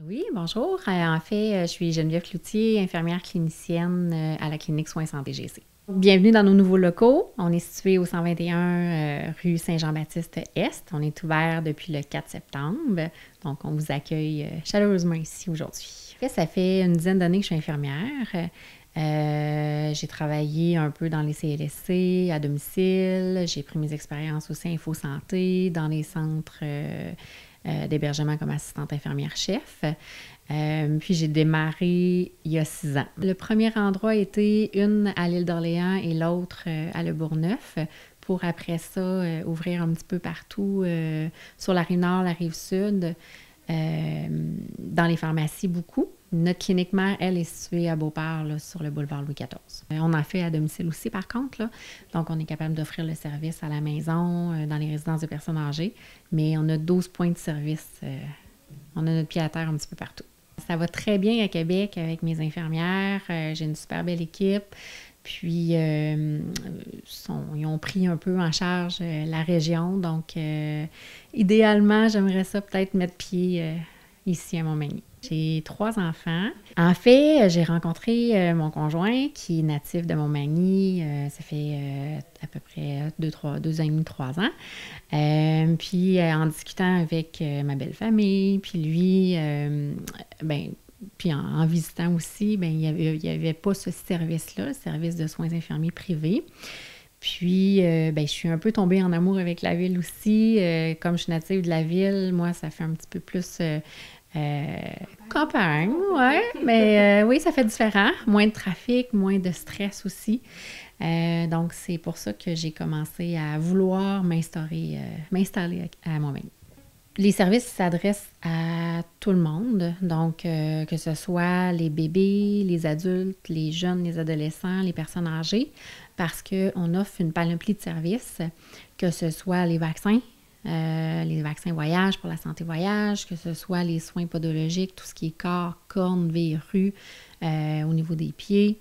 Oui, bonjour. En fait, je suis Geneviève Cloutier, infirmière clinicienne à la clinique Soins Santé GC. Bienvenue dans nos nouveaux locaux. On est situé au 121 rue Saint-Jean-Baptiste-Est. On est ouvert depuis le 4 septembre. Donc, on vous accueille chaleureusement ici aujourd'hui. En fait, ça fait une dizaine d'années que je suis infirmière. J'ai travaillé un peu dans les CLSC, à domicile. J'ai pris mes expériences aussi InfoSanté, dans les centres d'hébergement comme assistante infirmière-chef. Puis j'ai démarré il y a 6 ans. Le premier endroit a été une à l'île d'Orléans et l'autre à Le Bourgneuf, pour après ça ouvrir un petit peu partout sur la rive nord, la rive sud, dans les pharmacies beaucoup. Notre clinique mère, elle, est située à Beauport, là, sur le boulevard Louis XIV. On en fait à domicile aussi, par contre, là. Donc, on est capable d'offrir le service à la maison, dans les résidences de personnes âgées, mais on a 12 points de service. On a notre pied à terre un petit peu partout. Ça va très bien à Québec avec mes infirmières. J'ai une super belle équipe. Puis, ils ont pris un peu en charge la région. Donc, idéalement, j'aimerais ça peut-être mettre pied ici à Montmagny. J'ai 3 enfants. En fait, j'ai rencontré mon conjoint qui est natif de Montmagny. Ça fait à peu près 2 ans et demi, 3 ans. Puis en discutant avec ma belle famille, puis lui, puis en visitant aussi, il n'y avait pas ce service-là, le service de soins infirmiers privés. Puis, je suis un peu tombée en amour avec la ville aussi. Comme je suis native de la ville, moi, ça fait un petit peu plus campagne, ouais. Mais oui, ça fait différent. Moins de trafic, moins de stress aussi. Donc, c'est pour ça que j'ai commencé à vouloir m'installer à Montmagny. Les services s'adressent à tout le monde, donc que ce soit les bébés, les adultes, les jeunes, les adolescents, les personnes âgées, parce qu'on offre une panoplie de services, que ce soit les vaccins voyage pour la santé voyage, que ce soit les soins podologiques, tout ce qui est corps, cornes, verrues au niveau des pieds.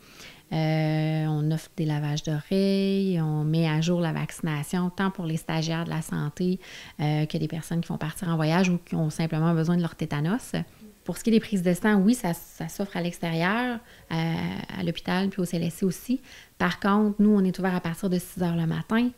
On offre des lavages d'oreilles, on met à jour la vaccination, tant pour les stagiaires de la santé que des personnes qui vont partir en voyage ou qui ont simplement besoin de leur tétanos. Pour ce qui est des prises de sang, oui, ça s'offre à l'extérieur, à l'hôpital puis au CLSC aussi. Par contre, nous, on est ouvert à partir de 6 heures le matin.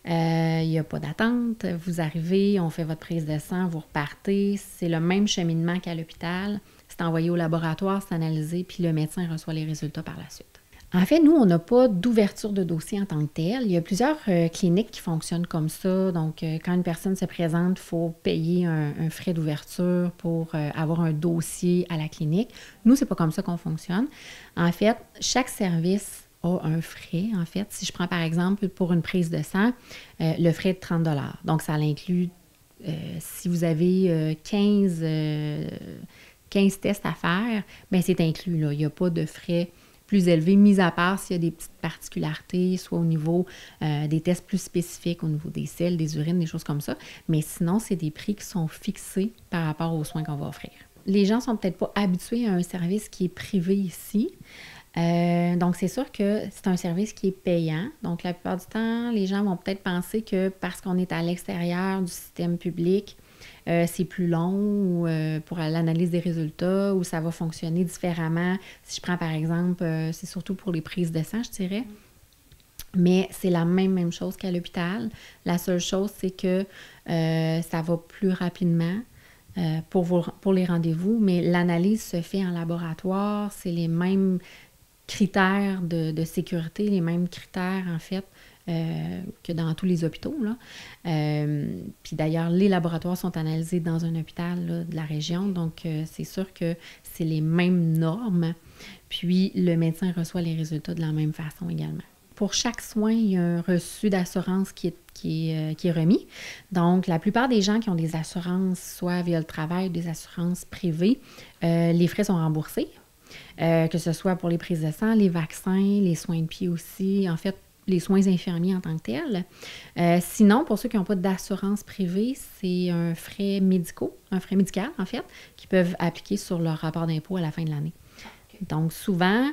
Il n'y a pas d'attente. Vous arrivez, on fait votre prise de sang, vous repartez. C'est le même cheminement qu'à l'hôpital. C'est envoyé au laboratoire, c'est analysé, puis le médecin reçoit les résultats par la suite. En fait, nous, on n'a pas d'ouverture de dossier en tant que tel. Il y a plusieurs cliniques qui fonctionnent comme ça. Donc, quand une personne se présente, il faut payer un frais d'ouverture pour avoir un dossier à la clinique. Nous, c'est pas comme ça qu'on fonctionne. En fait, chaque service a un frais, en fait. Si je prends, par exemple, pour une prise de sang, le frais est de 30 $. Donc, ça l'inclut, si vous avez 15 tests à faire, bien, c'est inclus, là. Il n'y a pas de frais plus élevé, mis à part s'il y a des petites particularités, soit au niveau des tests plus spécifiques, au niveau des selles, des urines, des choses comme ça. Mais sinon, c'est des prix qui sont fixés par rapport aux soins qu'on va offrir. Les gens ne sont peut-être pas habitués à un service qui est privé ici. Donc, c'est sûr que c'est un service qui est payant. Donc, la plupart du temps, les gens vont peut-être penser que parce qu'on est à l'extérieur du système public, c'est plus long pour l'analyse des résultats ou ça va fonctionner différemment. Si je prends par exemple, c'est surtout pour les prises de sang, je dirais. Mais c'est la même chose qu'à l'hôpital. La seule chose, c'est que ça va plus rapidement pour les rendez-vous, mais l'analyse se fait en laboratoire. C'est les mêmes critères de sécurité, les mêmes critères en fait que dans tous les hôpitaux, là. Puis d'ailleurs, les laboratoires sont analysés dans un hôpital là, de la région, donc c'est sûr que c'est les mêmes normes. Puis le médecin reçoit les résultats de la même façon également. Pour chaque soin, il y a un reçu d'assurance qui est remis. Donc, la plupart des gens qui ont des assurances, soit via le travail, des assurances privées, les frais sont remboursés. Que ce soit pour les prises de sang, les vaccins, les soins de pied aussi, en fait, les soins infirmiers en tant que tels. Sinon, pour ceux qui n'ont pas d'assurance privée, c'est un frais médical en fait, qu'ils peuvent appliquer sur leur rapport d'impôt à la fin de l'année. Donc, souvent,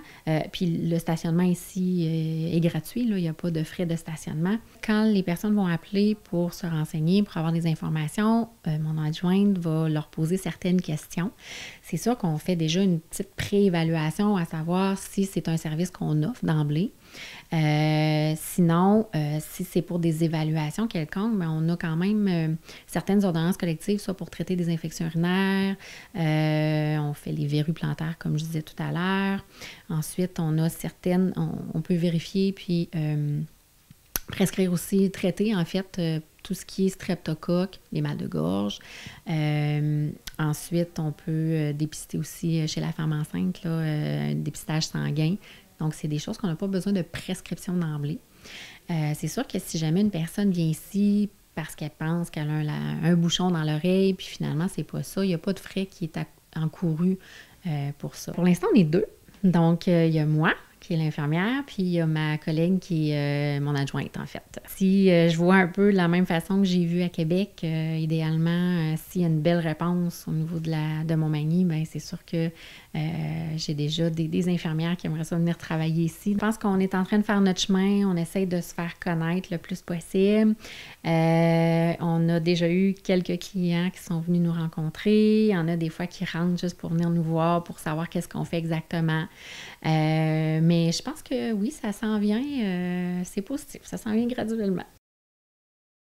puis le stationnement ici est gratuit, là, il n'y a pas de frais de stationnement. Quand les personnes vont appeler pour se renseigner, pour avoir des informations, mon adjointe va leur poser certaines questions. C'est sûr qu'on fait déjà une petite préévaluation à savoir si c'est un service qu'on offre d'emblée. Sinon, si c'est pour des évaluations quelconques, bien, on a quand même certaines ordonnances collectives, soit pour traiter des infections urinaires, on fait les verrues plantaires, comme je disais tout à l'heure. Ensuite, on a certaines, on peut vérifier puis prescrire aussi, traiter en fait tout ce qui est streptocoque, les mal de gorge. Ensuite, on peut dépister aussi chez la femme enceinte, là, un dépistage sanguin. Donc, c'est des choses qu'on n'a pas besoin de prescription d'emblée. C'est sûr que si jamais une personne vient ici parce qu'elle pense qu'elle a un bouchon dans l'oreille, puis finalement, c'est pas ça, il n'y a pas de frais qui est encouru pour ça. Pour l'instant, on est deux. Donc, il y a moi, qui est l'infirmière, puis il y a ma collègue qui est mon adjointe, en fait. Si je vois un peu de la même façon que j'ai vu à Québec, idéalement, s'il y a une belle réponse au niveau de Montmagny, bien, c'est sûr que j'ai déjà des infirmières qui aimeraient ça venir travailler ici. Je pense qu'on est en train de faire notre chemin, on essaye de se faire connaître le plus possible. On a déjà eu quelques clients qui sont venus nous rencontrer. Il y en a des fois qui rentrent juste pour venir nous voir, pour savoir qu'est-ce qu'on fait exactement. Mais je pense que oui, ça s'en vient, c'est positif, ça s'en vient graduellement.